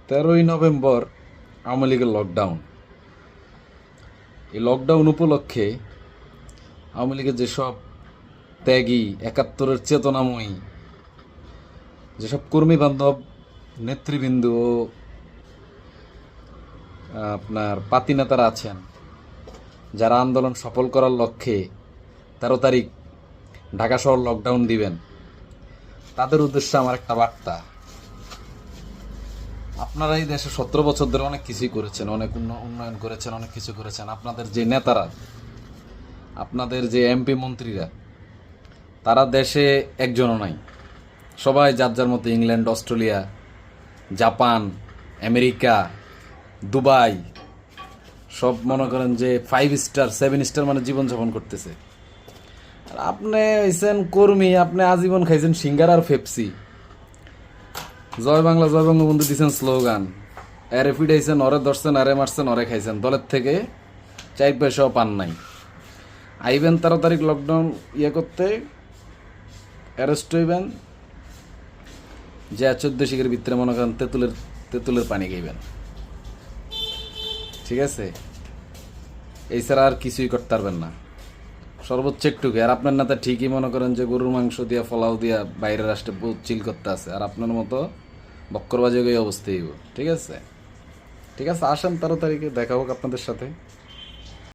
13ই November Awami লীগের lockdown. এই lockdown উপলক্ষে আওয়ামী লীগের যেসব ত্যাগী, একাত্তরের চেতনাময়ী যেসব কর্মী বান্ধব নেতৃবৃন্দ ও আপনার পাতি নেতারা আছেন, যারা আন্দোলন সফল করার লক্ষ্যে 13 তারিখ ঢাকা শহর লকডাউন দিবেন, তাদের উদ্দেশ্যে আমার একটা বার্তা। আপনারা এই দেশে 17 বছর ধরে অনেক কিছুই করেছেন, অনেক উন্নয়ন করেছেন, অনেক কিছু করেছেন। আপনাদের যে নেতারা, আপনাদের যে এমপি মন্ত্রীরা, তারা দেশে একজনও নাই। সবাই যার যার মতো England, Australia, Japan, America, Dubai, সব মনে করেন যে 5 স্টার 7 স্টার মানে জীবনযাপন করতেছে। আর আপনি হয়েছেন কর্মী, আপনি আজীবন খাইছেন সিঙ্গার আর পেপসি। জয় বাংলা জয় বঙ্গবন্ধু দিয়েছেন স্লোগান, এরে ফিডাইছেন, অরে ধরছেন, আরে মারছেন, অরে খাইছেন। দলের থেকে 4 পয়সাও পান নাই। আইবেন 13 তারিখ লকডাউন করতে, অ্যারেস্ট হইবেন, যে 14 শিখের ভিতরে মনে করেন তেঁতুলের পানি খাইবেন। ঠিক আছে? এই ছাড়া আর কিছুই করতে পারবেন না, সর্বোচ্চ একটুকু। আর আপনার নেতা ঠিকই মনে করেন যে গরুর মাংস দিয়া, ফলাও দিয়া বাইরের রাষ্ট্রে বহুত চিল করতে আছে, আর আপনার মতো বক্করবাজি এই অবস্থায়। ঠিক আছে, ঠিক আছে, আসেন 13 তারিখে দেখা হোক আপনাদের সাথে।